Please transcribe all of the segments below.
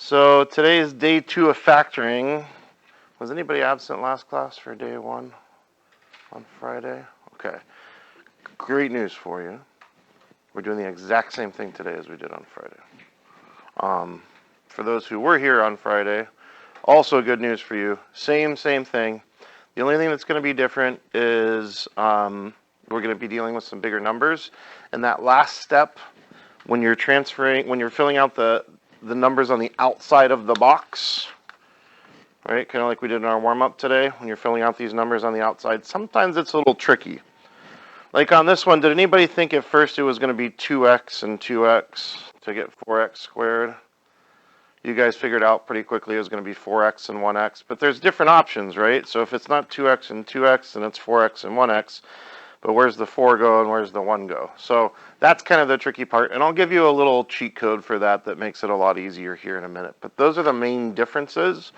So today is day 2 of factoring. Was anybody absent last class for day 1 on Friday? Okay. Great news for you. We're doing the exact same thing today as we did on Friday. For those who were here on Friday, also good news for you. Same thing. The only thing that's going to be different is we're going to be dealing with some bigger numbers. And that last step, when you're filling out the numbers on the outside of the box, right? Kind of like we did in our warm-up today, when you're filling out these numbers on the outside, sometimes it's a little tricky. Like on this one, did anybody think at first it was going to be 2x and 2x to get 4x squared? You guys figured out pretty quickly it was going to be 4x and 1x, but there's different options, right? So if it's not 2x and 2x, then it's 4x and 1x. But where's the 4 go and where's the 1 go? So that's kind of the tricky part. And I'll give you a little cheat code for that makes it a lot easier here in a minute. But those are the main differences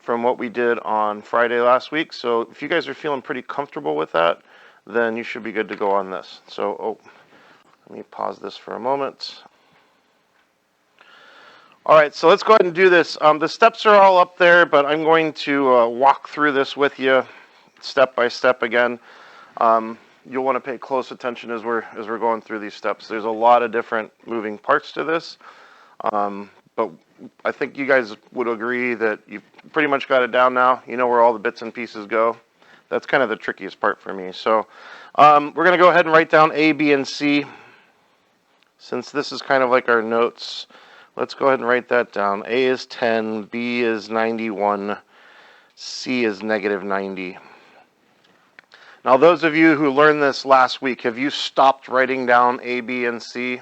from what we did on Friday last week. So if you guys are feeling pretty comfortable with that, then you should be good to go on this. So let me pause this for a moment. All right, so let's go ahead and do this. The steps are all up there, but I'm going to walk through this with you step by step again. You'll want to pay close attention as we're going through these steps. There's a lot of different moving parts to this, but I think you guys would agree that you've pretty much got it down now. You know where all the bits and pieces go. That's kind of the trickiest part for me. So we're going to go ahead and write down A, B, and C. Since this is kind of like our notes, let's go ahead and write that down. A is 10, B is 91, C is negative 90. Now, those of you who learned this last week, have you stopped writing down A, B, and C?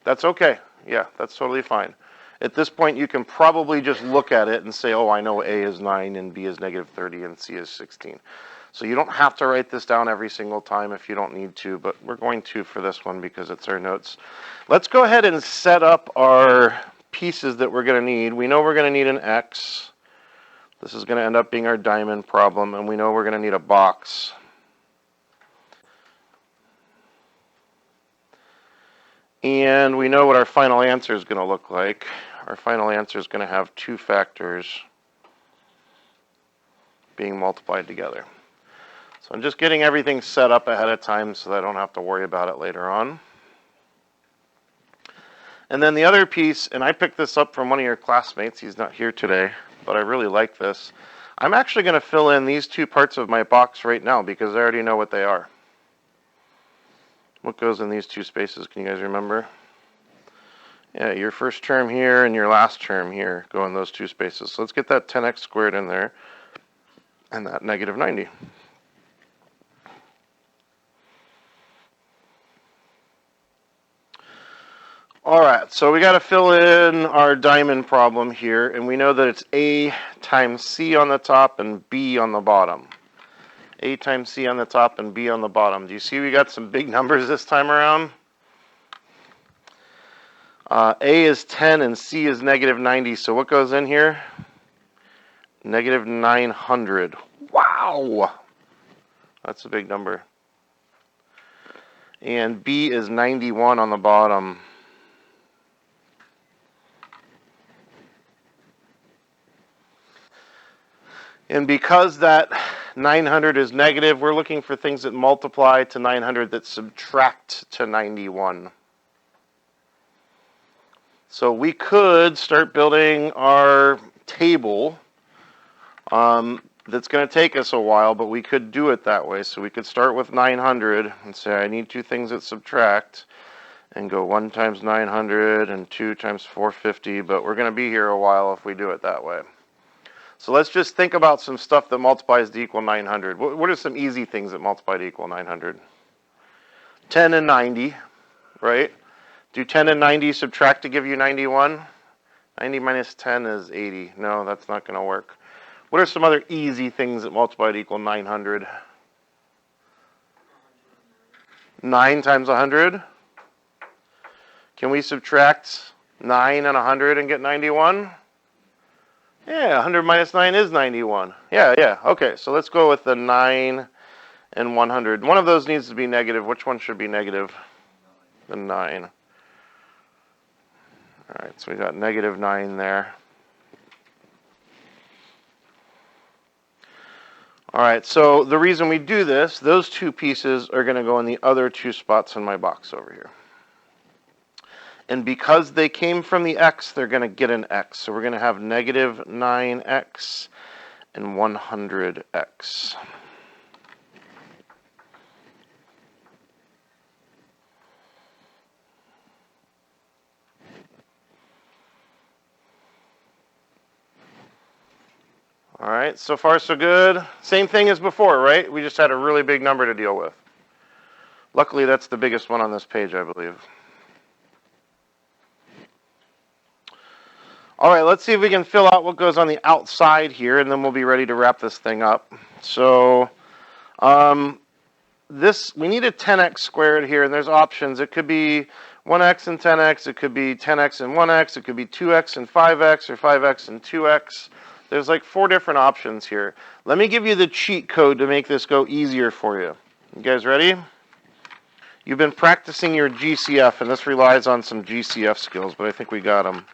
That's okay. Yeah, that's totally fine. At this point, you can probably just look at it and say, oh, I know A is 9 and B is negative 30 and C is 16. So you don't have to write this down every single time if you don't need to, but we're going to for this one because it's our notes. Let's go ahead and set up our pieces that we're going to need. We know we're going to need an X. This is going to end up being our diamond problem, and we know we're going to need a box. And we know what our final answer is going to look like. Our final answer is going to have 2 factors being multiplied together. So I'm just getting everything set up ahead of time so that I don't have to worry about it later on. And then the other piece, and I picked this up from one of your classmates. He's not here today, but I really like this. I'm actually going to fill in these 2 parts of my box right now because I already know what they are. What goes in these 2 spaces? Can you guys remember? Yeah, your first term here and your last term here go in those 2 spaces. So let's get that 10x squared in there and that negative 90. All right, so we got to fill in our diamond problem here, and we know that it's A times C on the top and B on the bottom. A times C on the top and B on the bottom. Do you see we got some big numbers this time around? A is 10 and C is negative 90. So what goes in here? Negative 900. Wow! That's a big number. And B is 91 on the bottom. And because that 900 is negative, we're looking for things that multiply to 900 that subtract to 91. So we could start building our table. That's going to take us a while, but we could do it that way. So we could start with 900 and say, I need 2 things that subtract, and go 1 times 900 and 2 times 450, but we're going to be here a while if we do it that way. So let's just think about some stuff that multiplies to equal 900. What are some easy things that multiply to equal 900? 10 and 90, right? Do 10 and 90 subtract to give you 91? 90 minus 10 is 80. No, that's not going to work. What are some other easy things that multiply to equal 900? 9 times 100? Can we subtract 9 and 100 and get 91? Yeah, 100 minus 9 is 91. Yeah. Okay, so let's go with the 9 and 100. One of those needs to be negative. Which one should be negative? The 9. All right, so we got negative 9 there. All right, so the reason we do this, those two pieces are going to go in the other two spots in my box over here. And because they came from the x, they're going to get an x. So we're going to have negative 9x and 100x. All right, so far so good. Same thing as before, right? We just had a really big number to deal with. Luckily, that's the biggest one on this page, I believe. All right, let's see if we can fill out what goes on the outside here, and then we'll be ready to wrap this thing up. So we need a 10x squared here, and there's options. It could be 1x and 10x. It could be 10x and 1x. It could be 2x and 5x, or 5x and 2x. There's like 4 different options here. Let me give you the cheat code to make this go easier for you. You guys ready? You've been practicing your GCF, and this relies on some GCF skills, but I think we got them.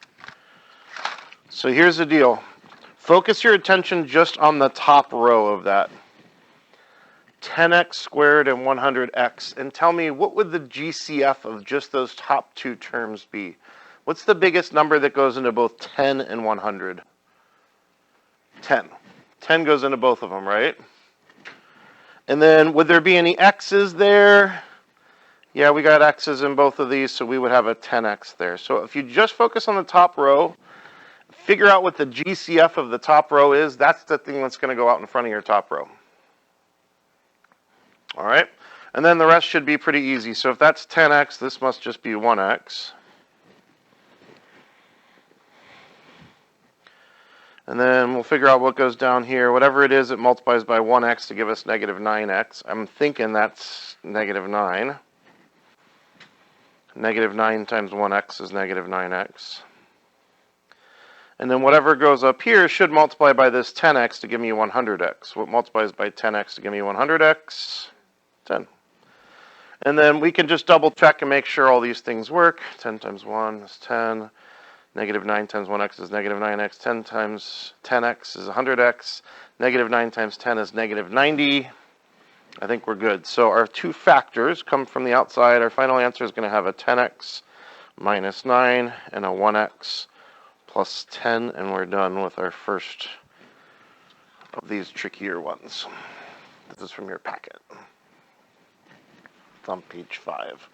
So here's the deal. Focus your attention just on the top row of that. 10x squared and 100x. And tell me, what would the GCF of just those top 2 terms be? What's the biggest number that goes into both 10 and 100? 10. 10 goes into both of them, right? And then would there be any x's there? Yeah, we got x's in both of these, so we would have a 10x there. So if you just focus on the top row, figure out what the GCF of the top row is, that's the thing that's going to go out in front of your top row. All right? And then the rest should be pretty easy. So if that's 10x, this must just be 1x. And then we'll figure out what goes down here. Whatever it is, it multiplies by 1x to give us negative 9x. I'm thinking that's negative 9. Negative 9 times 1x is negative 9x. And then whatever goes up here should multiply by this 10x to give me 100x. What multiplies by 10x to give me 100x? 10. And then we can just double check and make sure all these things work. 10 times 1 is 10. Negative 9 times 1x is negative 9x. 10 times 10x is 100x. Negative 9 times 10 is negative 90. I think we're good. So our 2 factors come from the outside. Our final answer is going to have a 10x minus 9 and a 1x plus 10, and we're done with our first of these trickier ones. This is from your packet. It's on page 5.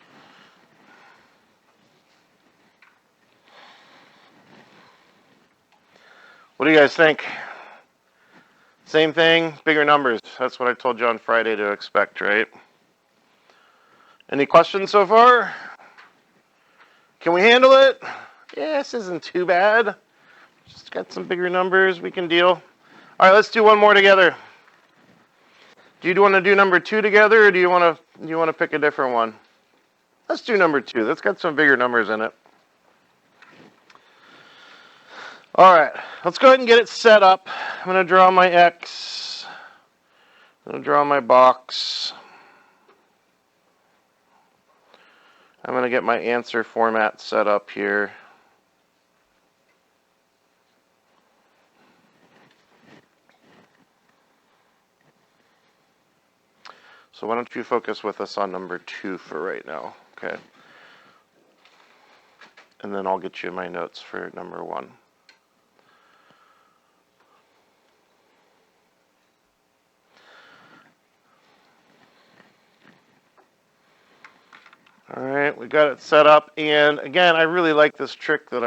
What do you guys think? Same thing, bigger numbers. That's what I told you on Friday to expect, right? Any questions so far? Can we handle it? Yeah, this isn't too bad. Just got some bigger numbers we can deal. All right, let's do one more together. Do you want to do number 2 together, or do you want to pick a different one? Let's do number 2. That's got some bigger numbers in it. All right, let's go ahead and get it set up. I'm going to draw my X. I'm going to draw my box. I'm going to get my answer format set up here. So why don't you focus with us on number 2 for right now, okay? And then I'll get you my notes for number 1. All right, we got it set up, and again, I really like this trick that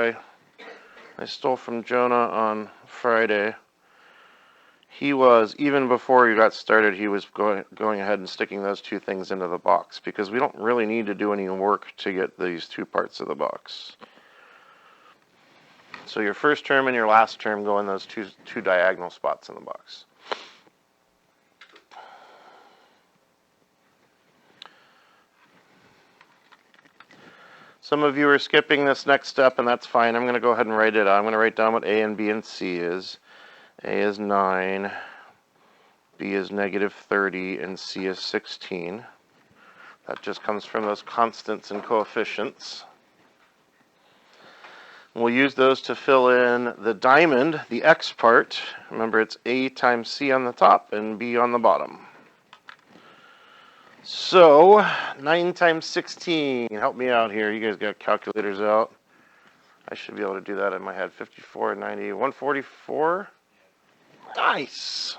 I stole from Jonah on Friday. He was, even before you got started, he was going ahead and sticking those 2 things into the box, because we don't really need to do any work to get these 2 parts of the box. So your first term and your last term go in those two diagonal spots in the box. Some of you are skipping this next step, and that's fine. I'm going to go ahead and write it out. I'm going to write down what A and B and C is. A is 9, B is negative 30, and C is 16. That just comes from those constants and coefficients. We'll use those to fill in the diamond, the X part. Remember, it's A times C on the top and B on the bottom. So, 9 times 16. Help me out here. You guys got calculators out. I should be able to do that in my head. 54, 90, 144. Nice.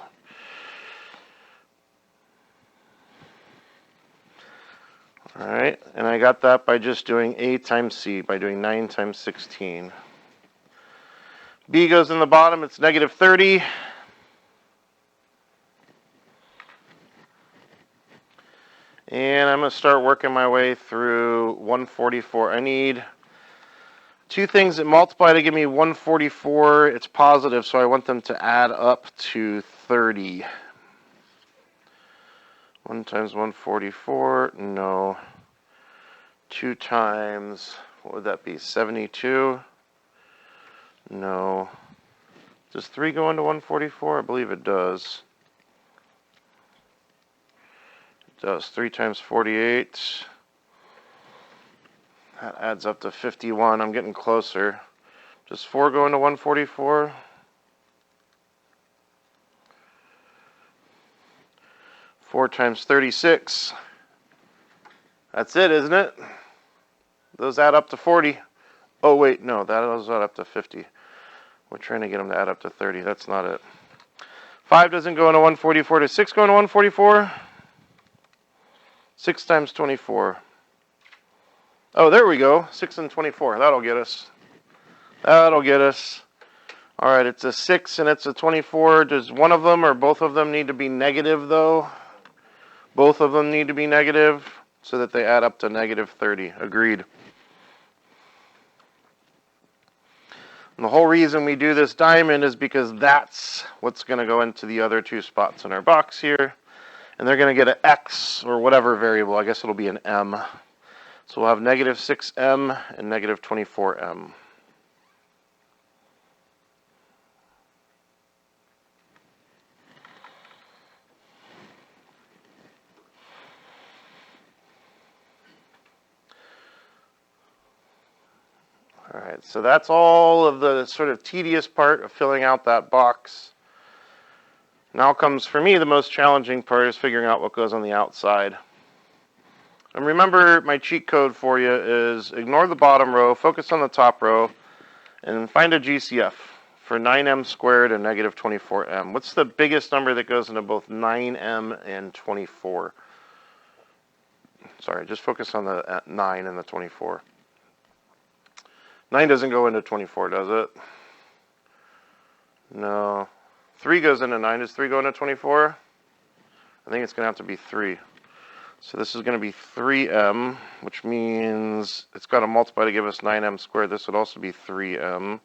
All right, and I got that by just doing A times C, by doing 9 times 16. B goes in the bottom, it's negative 30. And I'm going to start working my way through 144. I need two things that multiply to give me 144. It's positive, so I want them to add up to 30. 1 times 144, no. 2 times, what would that be, 72? No. Does 3 go into 144? I believe it does. It does. 3 times 48. That adds up to 51. I'm getting closer. Does 4 go into 144? Four times 36. That's it, isn't it? Those add up to 40. Oh, wait, no, those add up to 50. We're trying to get them to add up to 30. That's not it. 5 doesn't go into 144. Does 6 go into 144? 6 times 24. Oh, there we go. 6 and 24. That'll get us. That'll get us. All right, it's a 6 and it's a 24. Does one of them or both of them need to be negative, though? Both of them need to be negative so that they add up to negative 30. Agreed. And the whole reason we do this diamond is because that's what's going to go into the other two spots in our box here. And they're going to get an x or whatever variable. I guess it'll be an m. So we'll have negative 6m and negative 24m. All right, so that's all of the sort of tedious part of filling out that box. Now comes, for me, the most challenging part is figuring out what goes on the outside. And remember, my cheat code for you is ignore the bottom row, focus on the top row, and find a GCF for 9m squared and negative 24m. What's the biggest number that goes into both 9m and 24? Sorry, just focus on the 9 and the 24. 9 doesn't go into 24, does it? No. 3 goes into 9. Does 3 go into 24? I think it's going to have to be 3. So this is going to be 3m, which means it's got to multiply to give us 9m squared. This would also be 3m.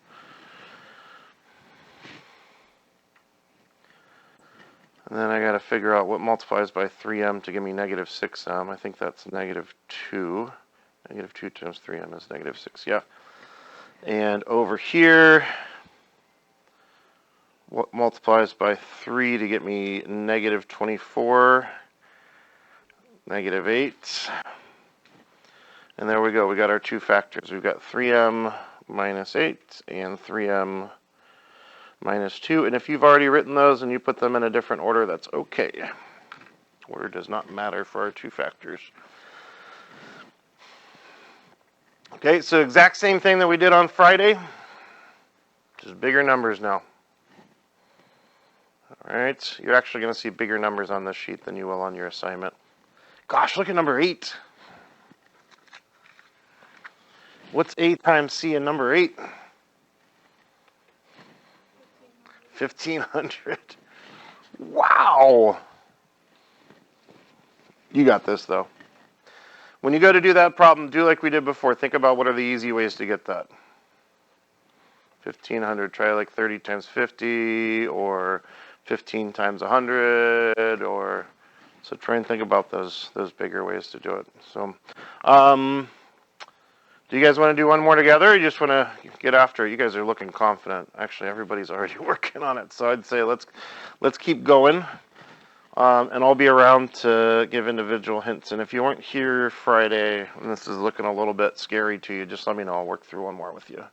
And then I got to figure out what multiplies by 3m to give me negative 6m. I think that's negative 2. Negative 2 times 3m is negative 6, yeah. And over here, what multiplies by 3 to get me negative 24, negative 8. And there we go. We got our two factors. We've got 3m minus 8 and 3m minus 2. And if you've already written those and you put them in a different order, that's okay. Order does not matter for our two factors. Okay, so exact same thing that we did on Friday, just bigger numbers now. All right, you're actually going to see bigger numbers on this sheet than you will on your assignment. Gosh, look at number 8. What's A times C in number 8? 1,500. Wow. You got this, though. When you go to do that problem, do like we did before. Think about what are the easy ways to get that. 1,500, try like 30 times 50, or 15 times 100, or so try and think about those bigger ways to do it. So, do you guys want to do one more together, or you just want to get after it? You guys are looking confident. Actually, everybody's already working on it, so I'd say let's keep going. And I'll be around to give individual hints. And if you weren't here Friday, and this is looking a little bit scary to you, just let me know. I'll work through one more with you.